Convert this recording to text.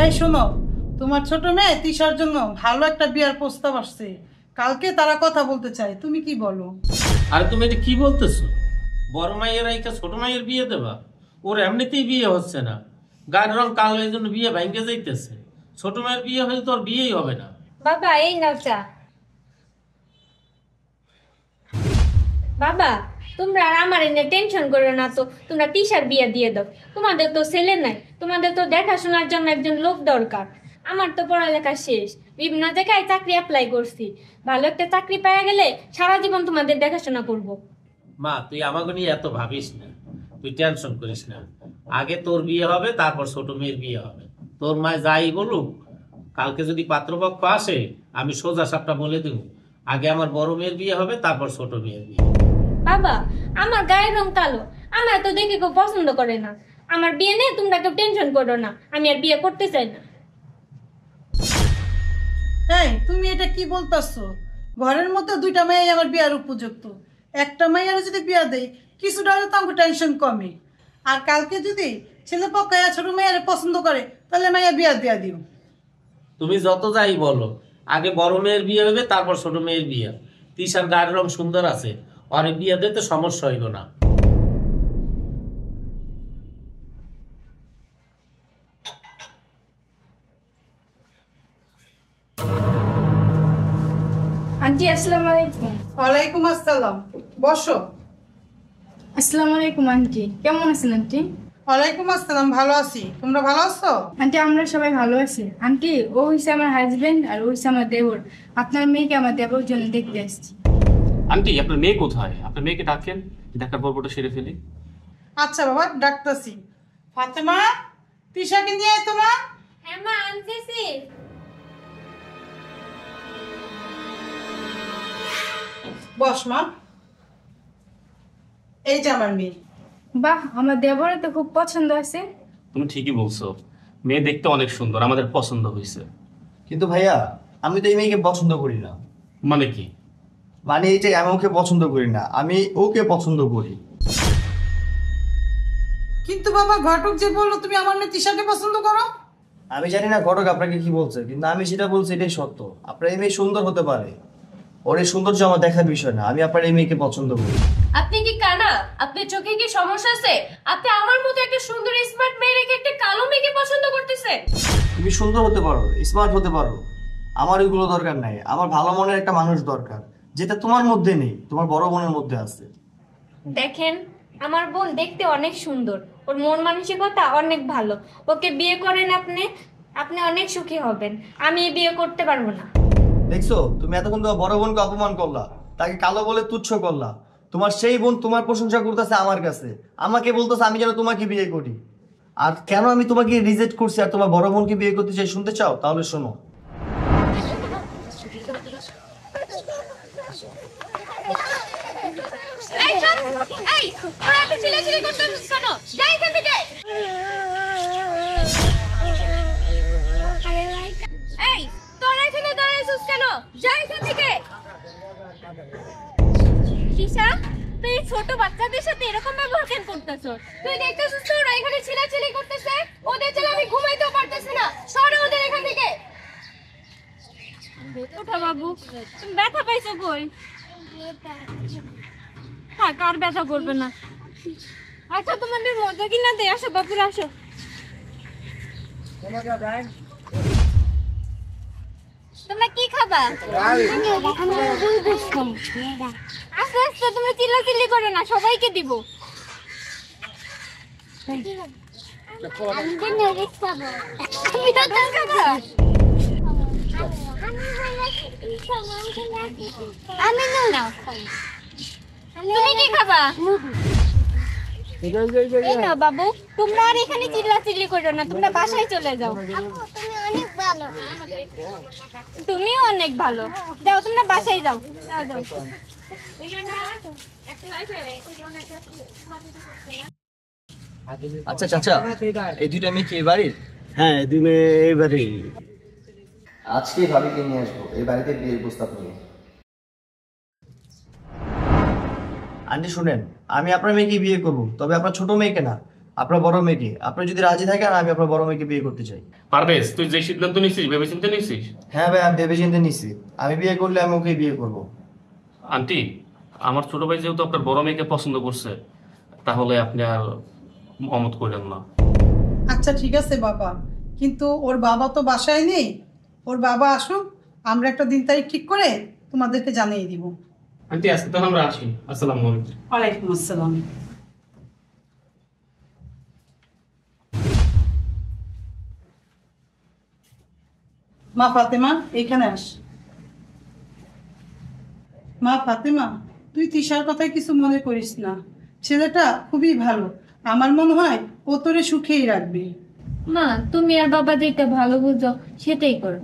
এই শোনো, তোমার ছোট মেয়ে তিশার জন্য ভালো একটা বিয়ার প্রস্তাব আসছে। কালকে তারা কথা বলতে চায়, তুমি কি বলো? আরে তুমি এটা কি বলতেছো? বড় মাইয়ের আইকা ছোট মাইয়ের বিয়ে দেবা? ওর এমনিতেই বিয়ে হচ্ছে না, গায়ের রং কালো, এই জন্য বিয়ে ভাঙ্গে যাইতেছে। ছোট মায়ের বিয়ে হলে তো ওর বিয়েই হবে না। বাবা এই নাও চা। বাবা তোমরা আর আমার এনে টেনশন করো না তো, তোমরা তিশার বিয়ে দিয়ে দাও। তোমাদের তো ছেলে নাই, তোমাদের তো দেখাশোনার জন্য একজন লোক দরকার। আমার তো পড়ালেখা শেষ, বিভিন্ন জায়গায় চাকরি অ্যাপ্লাই করছি। ভালো একটা চাকরি পাওয়া গেলে সারা জীবন তোমাদের দেখাশোনা করব। মা তুই আমাকে নিয়ে এত ভাবিস না, তুই টেনশন করিস না। আগে তোর বিয়ে হবে, তারপর ছোট মেয়ের বিয়ে হবে। তোর মা যাই বলুক, কালকে যদি পাত্রপক্ষ আসে আমি সোজা সাপটা বলে দেব, আগে আমার বড় মেয়ের বিয়ে হবে, তারপর ছোট মেয়ের বিয়ে। বাবা আমার গায়ের রং কালো, আমার তো দেখে কেউ পছন্দ করে না। আমার বিয়ে নিয়ে তোমরা কেউ টেনশন করো না, আমি আর বিয়ে করতে চাই না। এই তুমি এটা কি বলতেছো? ঘরের মধ্যে দুইটা মেয়ে আমার বিয়ার উপযুক্ত। একটা মেয়ের যদি বিয়া দেয় কিছুটা হলে তো আমাকে টেনশন কমে। আর কালকে যদি ছেলে পক্ষ ছোট মেয়ের পছন্দ করে তাহলে মেয়ে বিয়া দিয়া দিও। তুমি যত যাই বলো, আগে বড় মেয়ের বিয়ে হবে, তারপর ছোট মেয়ের বিয়ে। তিশার গায়ের রং সুন্দর আছে, অনেক বিয়ে দিতে সমস্যা হইল না। আন্টি আসসালামু আলাইকুম। ওয়ালাইকুম আসসালাম, বসো। আসসালামু আলাইকুম আন্টি, কেমন আছেন আন্টি? ওয়ালাইকুম আসসালাম, ভালো আছি। তোমরা ভালো আছো? আন্টি আমরা সবাই ভালো আছি। আন্টি ও হইছে আমার হাজবেন্ড আর ও হইছে আমার দেবর। আপনার মেয়েকে আমার দেবর জন্য দেখতে আসছি। আন্টি আপনার মেয়ে কোথায়? আপনার মেয়েকে ডাকেন, দেখার পর্বটা সেরে ফেলি। আচ্ছা বাবা, ডাকতাছি। ফাতেমা, তিশাকে নিয়ে আয় তোমা। হ্যাঁ মা আনতেছি। বস মা। এই যে আমার মেয়ে। বাহ, আমার দেবরে তো খুব পছন্দ আছে। তুমি ঠিকই বলছো, মেয়ে দেখতে অনেক সুন্দর, আমাদের পছন্দ হয়েছে। কিন্তু ভাইয়া, আমি তো এই মেয়েকে পছন্দ করি না। মানে কি? মানে এই যে আমি ওকে পছন্দ করি না, আমি ওকে পছন্দ করি। কিন্তু বাবা, ঘটক যে বললো তুমি আমার মেয়ে তিশাকে পছন্দ করো। আমি জানি না ঘটক আপনাকে কি বলছে, কিন্তু আমি যেটা বলছি এটাই সত্য। আপনার এই মেয়ে সুন্দর হতে পারে, ওর এই সৌন্দর্য আমার দেখার বিষয় না। আমি আপনার এই মেয়েকে পছন্দ করি। আপনি কি কানা? আপনার চোখে কি সমস্যা আছে? আপনি আমার মতো একটা সুন্দর স্মার্ট মেয়ে রেখে একটা কালো মেয়েকে পছন্দ করতেছেন? তুমি সুন্দর হতে পারো, স্মার্ট হতে পারো, আমার ওইগুলো দরকার নাই। আমার ভালো মনের একটা মানুষ দরকার, যেটা তোমার মধ্যে নেই, তোমার বড় বোনের মধ্যে আছে। দেখেন, আমার বোন দেখতে অনেক সুন্দর, ওর মন মানসিকতা অনেক ভালো। ওকে বিয়ে করেন আপনি, আপনি অনেক সুখী হবেন। আমি এই বিয়ে করতে পারবো না। দেখছো, তুমি এতক্ষণ তোমার বড় বোনকে অপমান করলা, তাকে কালো বলে তুচ্ছ করলা। তোমার সেই বোন তোমার প্রশংসা করতেছে আমার কাছে, আমাকে বলতেছে আমি যেন তোমাকে বিয়ে করি। আর কেন আমি তোমাকে রিজেক্ট করছি আর তোমার বড় বোনকে বিয়ে করতে চাই শুনতে চাও? তাহলে শোনো। এই তোরা এত চিল্লাচিল্লি করতেছিস কেন? যা এখান থেকে। এই তোরা এখানে দাঁড়াইছিস কেন? যা এখান থেকে। তিশা, তুই ছোট বাচ্চাদের সাথে এরকম ব্যবহার কেন করতেছ? তুই দেখতেছিস তো ওরা এখানে চিল্লাচিল্লি করতেছে, ওদের জন্য আমি ঘুমাইতেও পারতেছি না। সরে ওদের এখান থেকে। ওঠা বাবু, তুমি ব্যথা পাইছো কই? থাক, আর ব্যথা করবে না। আচ্ছা তোমাদের মজা কিনা দে, আসো বাপুরা আসো। তোমরা কি খাবা? আস্তে আস্তে, তোমরা চিল্লাচিল্লি করো না, সবাইকে দিব। তুমি কি খাবা? এই নাও বাবু, তোমরা আর এখানে চিল্লাচিল্লি করো না, তোমরা বাসায় চলে যাও। তুমিও অনেক ভালো। যাও, তোমরা বাসায় যাও। আচ্ছা চাচা, এই দুইটা মেয়ে কি এই বাড়ির? হ্যাঁ, দুই মেয়ে এবারে। আজকে ভাবিকে নিয়ে আসবো এই বাড়িতে বিয়ের প্রস্তাব নিয়ে। আন্টি শুনেন, আমি আপনার মেয়েকে বিয়ে করবো, তবে আপনার ছোট মেয়েকে না। আপনার বড় মেয়েকে। আপনি যদি রাজি থাকেন আমি আপনার বড় মেয়েকে বিয়ে করতে চাই। পারভেজ, তুই যে সিদ্ধান্ত নিছিস ভেবেচিন্তে নিছিস? হ্যাঁ ভাই, আমি ভেবে চিন্তে নিছি। আমি বিয়ে করলে আমি ওকে বিয়ে করব। আন্টি, আমার ছোট ভাই যেহেতু আপনার বড় মেয়েকে পছন্দ করছে, তাহলে আপনি আর অমত করেন না। আচ্ছা ঠিক আছে বাবা, কিন্তু ওর বাবা তো বাসায় নেই। ওর বাবা আসুক, আমরা একটা দিন তারিখ ঠিক করে তোমাদেরকে জানিয়ে দিব। আন্টি, আজকে তাহলে আমরা আসি। আসসালামু আলাইকুম। ওয়ালাইকুম আসসালাম। মা ফাতেমা, এখানে আস। মা ফাতেমা, তুই তিশার কথায় কিছু মনে করিস না। ছেলেটা খুবই ভালো, আমার মনে হয় ও তোরে সুখেই রাখবে। মা, তুমি আর বাবা যেটা ভালো বুঝো সেটাই করো।